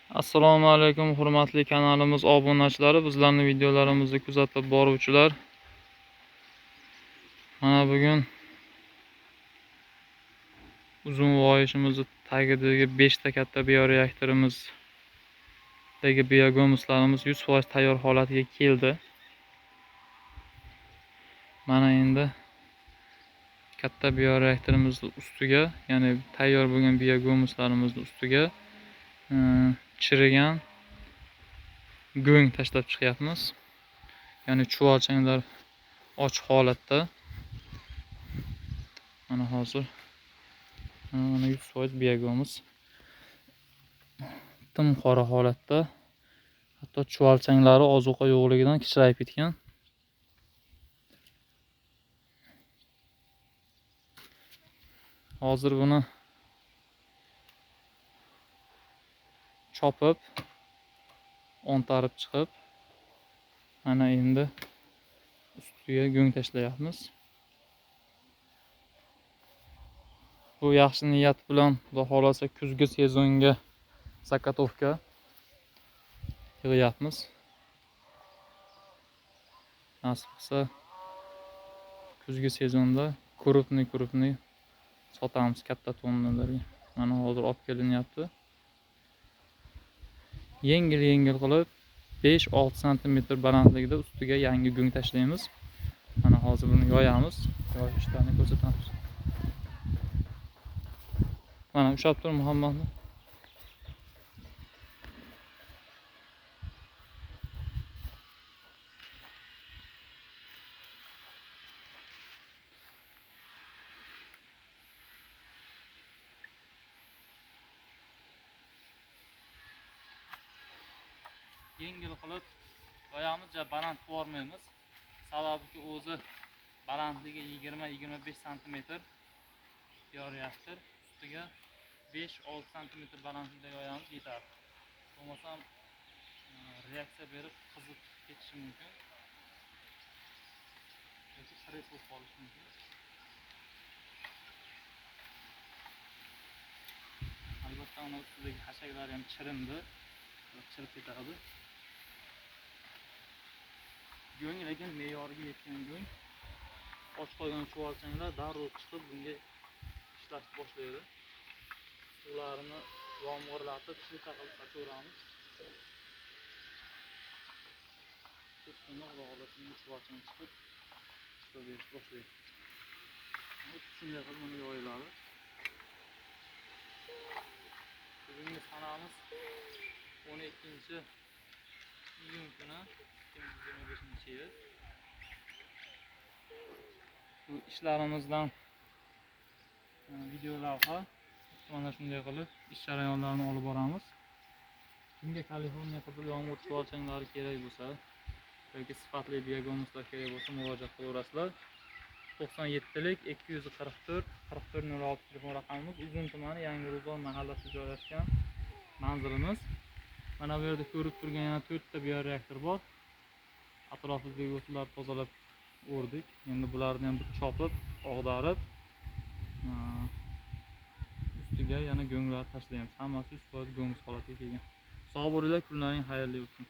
Assalomu alaykum hurmatli kanalimiz obunachilari, bizlarning videolarimizni kuzatib boruvchilar. Mana bugun uzun voyishimizni tagidagi 5 ta katta bioreaktorimizdagi biogomuslarimiz 100% tayyor holatiga keldi. Mana endi katta bioreaktorimizning ustiga, ya'ni tayyor bo'lgan biogomuslarimizning ustiga chirigan go'ng tashlab chiqyapmiz. Ya'ni chuvalchanglar ochiq holatda. Mana hozir mana 100% biogomus tim qora holatda. Hatto chuvalchanglari ozuqa yo'qligidan kichrayib ketgan. Hozir buni chopib, o'ntarib chiqib, mana endi ustiga go'ng tashlayapmiz. Bu yaxshi niyat bilan, xudo xolasa kuzgi sezonga zakatovka yig'yapmiz. Nasib qilsa kuzgi sezonda krupniy sotamiz katta tonnalarga. Mana hozir olib kelinyapti. Yengil qilib 5-6 sm balandligida ustiga yangi go'ng tashlaymiz. Mana hozir buni yoyamiz. Yoyishlarni ko'rsatamiz. Mana ushlab tur Muhammadni. Yengil qilib yoyamiz, baland bormaymiz. Sababiki o'zi balandligi 20-25 sm bioreaktor, ustiga 5-6 sm balandlikda yoyamiz yetarli. Bo'lmasam reaksiya berib qizib ketishi mumkin. Yoki sirib bo'lib qolishi mumkin. Albatta uni ustidagi xashaklar ham chirindi, chirib ketadi. Go'ng lekin me'yoriga yetgan go'ng. Och qolgan chuvalchanglar darrov chiqib bunga ishlash boshlaydi. Suvlarini yomg'irlatib shilqa qilib sochaveramiz. Xudo xolasa chuvalchang chiqib berish boshlaydi. Shunday qilib buni yoyiladi. Bugungi sanamiz 12-iyun kuni 2025-yil. Bu ishlarimizdan video lavha mana shunday qilib ish jarayonlarini olib boramiz. Kimga Kaliforniya qizil yomg'ir chuvalchanglari kerak bo'lsa yoki sifatli biogomuslar kerak bo'lsa murojaat qilaverasizlar. 97lik 244 4406 telefon raqamimiz. Uzun tumani Yangiro'zor mahallasida joylashgan manzilimiz. Mana bu yerda ko'rib turgan yana 4 ta bioreaktor bor. Atrofidagi o'tlarni tozalab o'rdik. Endi bularni ham chopib, og'darib, ustiga yana go'nglar tashlaymiz. Hammasi 100% go'ngus holatiga kelgan. Sog' bo'linglar, kunlaring xayrli bo'lsin.